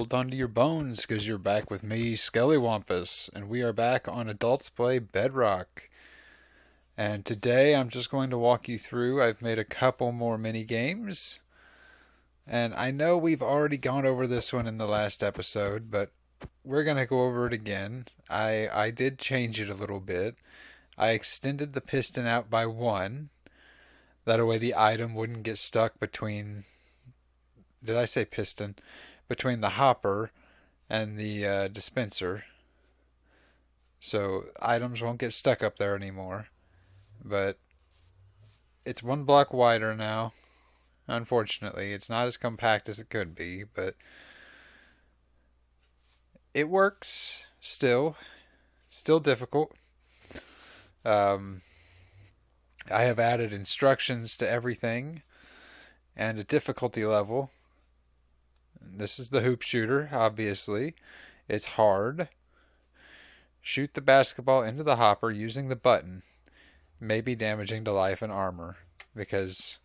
hold on to your bones because you're back with me, Skellywampus, and we are back on Adults Play Bedrock. And today I'm just going to walk you through. I've made a couple more mini games, and I know we've already gone over this one in the last episode, but we're going to go over it again. I did change it a little bit. I extended the piston out by one. That way the item wouldn't get stuck between... Did I say piston? Between the hopper and the dispenser. So items won't get stuck up there anymore. But it's one block wider now. Unfortunately, it's not as compact as it could be, but it works still. Still difficult. I have added instructions to everything and a difficulty level. This is the hoop shooter, obviously. It's hard. Shoot the basketball into the hopper using the button. May be damaging to life and armor because,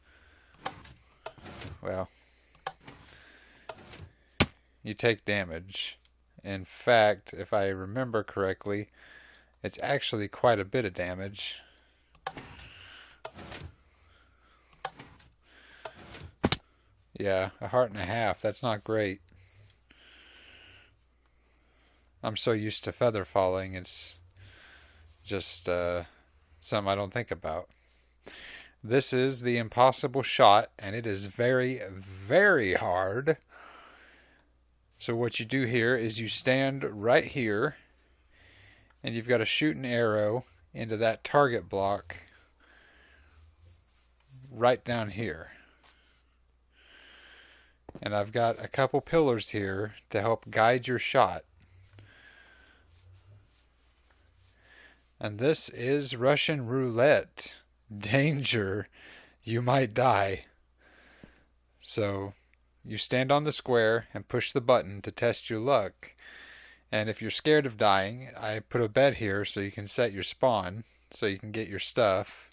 well, you take damage. In fact, if I remember correctly, it's actually quite a bit of damage. Yeah, 1.5 hearts. That's not great. I'm so used to feather falling, it's just something I don't think about. This is the impossible shot, and it is very, very hard. So what you do here is you stand right here, and you've got to shoot an arrow into that target block right down here. And I've got a couple pillars here to help guide your shot. And this is Russian roulette. Danger. You might die. So you stand on the square and push the button to test your luck. And if you're scared of dying, I put a bed here so you can set your spawn so you can get your stuff.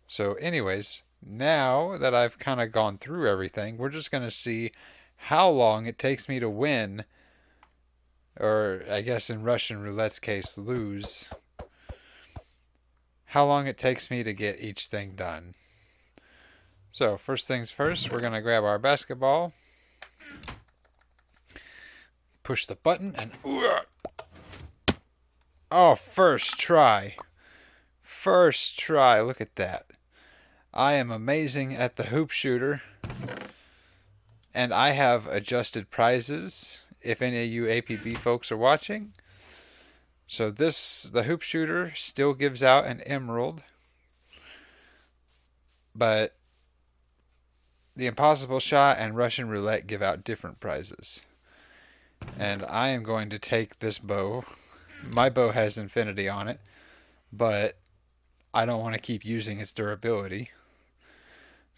So anyways, now that I've kind of gone through everything, we're just going to see how long it takes me to win, or I guess in Russian roulette's case, lose. How long it takes me to get each thing done. So first things first, we're going to grab our basketball, push the button, and oh, first try. First try, look at that. I am amazing at the hoop shooter, and I have adjusted prizes if any of you APB folks are watching. So the hoop shooter still gives out an emerald, but the impossible shot and Russian roulette give out different prizes. And I am going to take this bow. My bow has infinity on it, but I don't want to keep using its durability.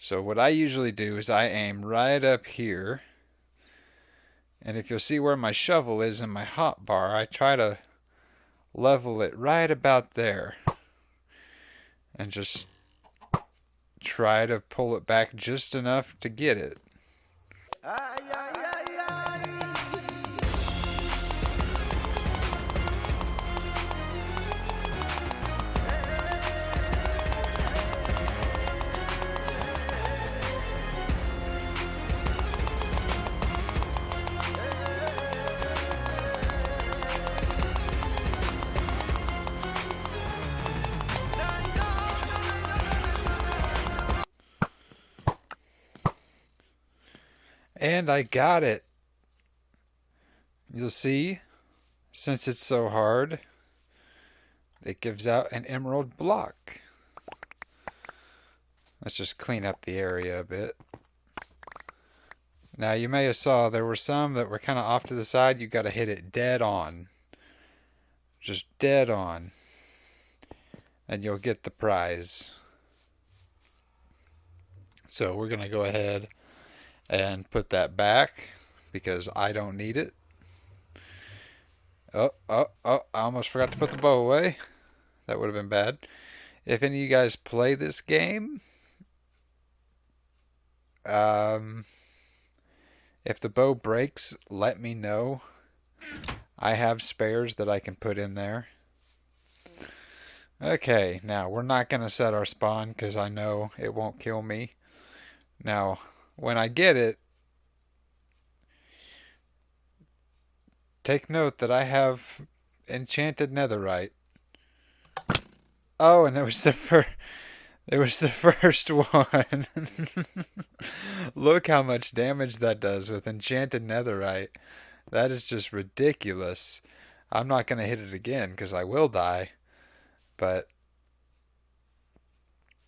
So what I usually do is I aim right up here. And if you'll see where my shovel is in my hotbar, I try to level it right about there. And just try to pull it back just enough to get it. And I got it. You'll see, since it's so hard, it gives out an emerald block. Let's just clean up the area a bit. Now you may have saw there were some that were kind of off to the side. You got to hit it dead on. Just dead on. And you'll get the prize. So we're going to go ahead and put that back because I don't need it. Oh, I almost forgot to put the bow away. That would have been bad. If any of you guys play this game, If the bow breaks, let me know. I have spares that I can put in there. Okay, now we're not going to set our spawn because I know it won't kill me. Now, when I get it, take note that I have enchanted netherite. Oh, and it was the first one. Look how much damage that does with enchanted netherite. That is just ridiculous. I'm not going to hit it again because I will die. But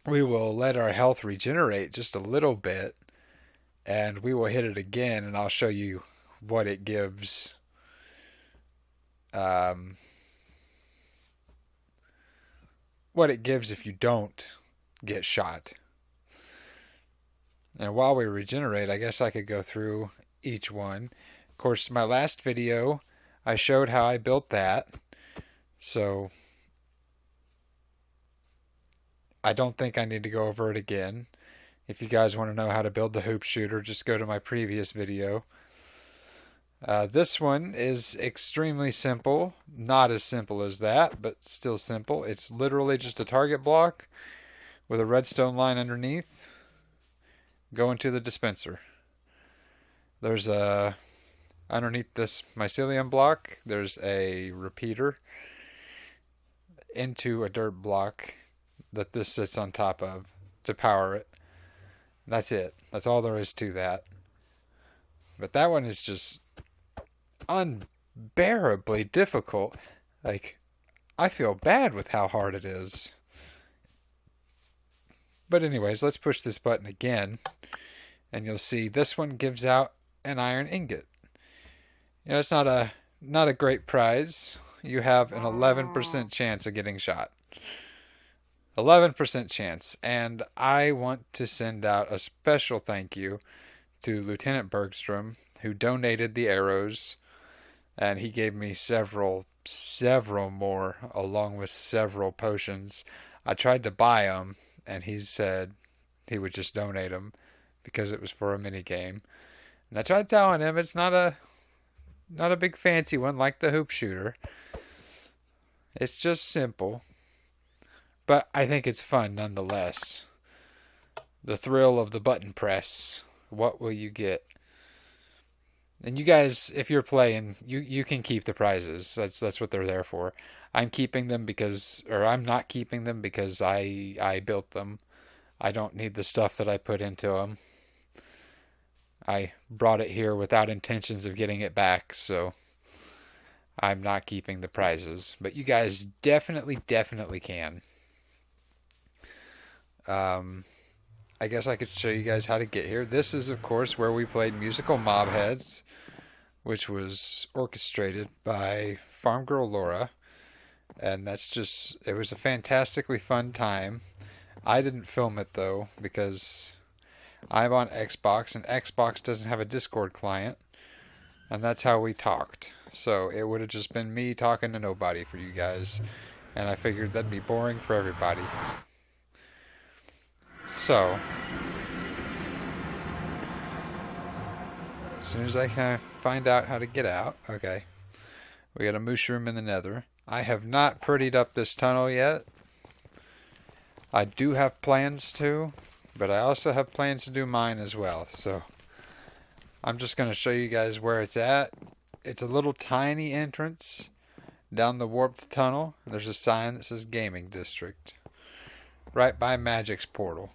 we will let our health regenerate just a little bit. And we will hit it again and I'll show you what it gives. What it gives if you don't get shot. And while we regenerate, I guess I could go through each one. Of course, my last video, I showed how I built that. So I don't think I need to go over it again. If you guys want to know how to build the hoop shooter, just go to my previous video. This one is extremely simple. Not as simple as that, but still simple. It's literally just a target block with a redstone line underneath. Go into the dispenser. There's a underneath this mycelium block, there's a repeater into a dirt block that this sits on top of to power it. That's it. That's all there is to that. But that one is just unbearably difficult. Like, I feel bad with how hard it is. But anyways, let's push this button again. And you'll see this one gives out an iron ingot. You know, it's not a great prize. You have an 11% chance of getting shot. 11% chance. And I want to send out a special thank you to Lieutenant Bergstrom, who donated the arrows. And he gave me several more, along with several potions. I tried to buy them, and he said he would just donate them because it was for a mini game. And I tried telling him it's not a big fancy one like the hoop shooter. It's just simple. But I think it's fun nonetheless. The thrill of the button press. What will you get? And you guys, if you're playing, you can keep the prizes. That's what they're there for. I'm keeping them I'm not keeping them because I built them. I don't need the stuff that I put into them. I brought it here without intentions of getting it back, so I'm not keeping the prizes. But you guys definitely can. I guess I could show you guys how to get here. This is, of course, where we played Musical Mob Heads, which was orchestrated by Farm Girl Laura. And it was a fantastically fun time. I didn't film it, though, because I'm on Xbox, and Xbox doesn't have a Discord client. And that's how we talked. So it would have just been me talking to nobody for you guys. And I figured that'd be boring for everybody. So, as soon as I can find out how to get out, okay, we got a mushroom in the nether. I have not prettied up this tunnel yet. I do have plans to, but I also have plans to do mine as well. So, I'm just going to show you guys where it's at. It's a little tiny entrance down the warped tunnel. There's a sign that says Gaming District. Right by Magic's portal.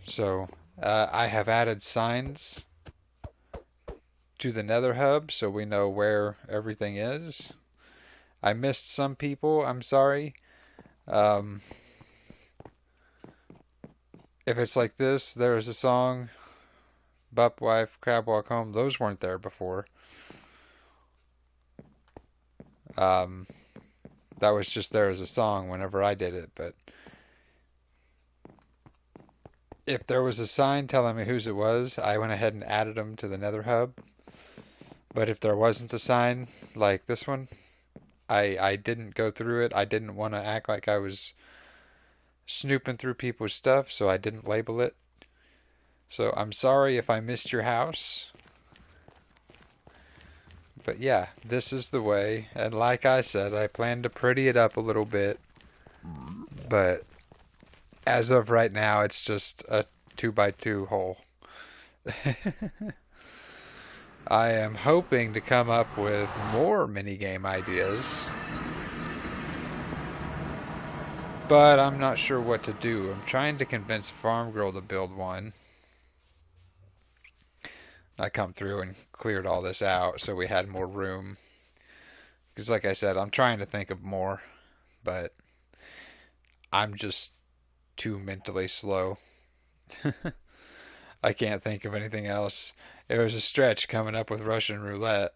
So, I have added signs to the Nether Hub so we know where everything is. I missed some people, I'm sorry. If it's like this, there is a song, Bup Wife, Crab Walk Home, those weren't there before. That was just there as a song whenever I did it, but if there was a sign telling me whose it was, I went ahead and added them to the Nether Hub. But if there wasn't a sign like this one, I didn't go through it. I didn't want to act like I was snooping through people's stuff, so I didn't label it. So I'm sorry if I missed your house. But yeah, this is the way. And like I said, I plan to pretty it up a little bit. But as of right now, it's just a 2x2 hole. I am hoping to come up with more minigame ideas. But I'm not sure what to do. I'm trying to convince Farm Girl to build one. I come through and cleared all this out so we had more room. Because like I said, I'm trying to think of more. But I'm just too mentally slow. I can't think of anything else. It was a stretch coming up with Russian roulette,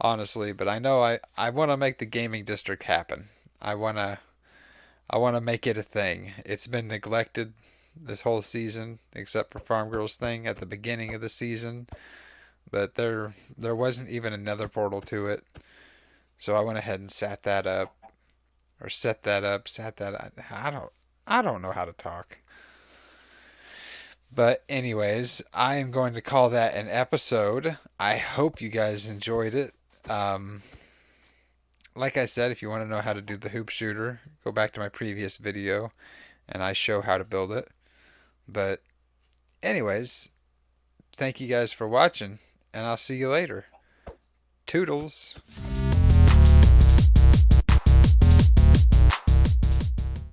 honestly, but I know I want to make the gaming district happen. I want to make it a thing. It's been neglected this whole season, except for Farm Girl's thing at the beginning of the season. But there wasn't even another portal to it. So I went ahead and set that up. I don't know how to talk. But anyways, I am going to call that an episode. I hope you guys enjoyed it. Like I said, if you want to know how to do the hoop shooter, go back to my previous video and I show how to build it. But anyways, thank you guys for watching and I'll see you later. Toodles.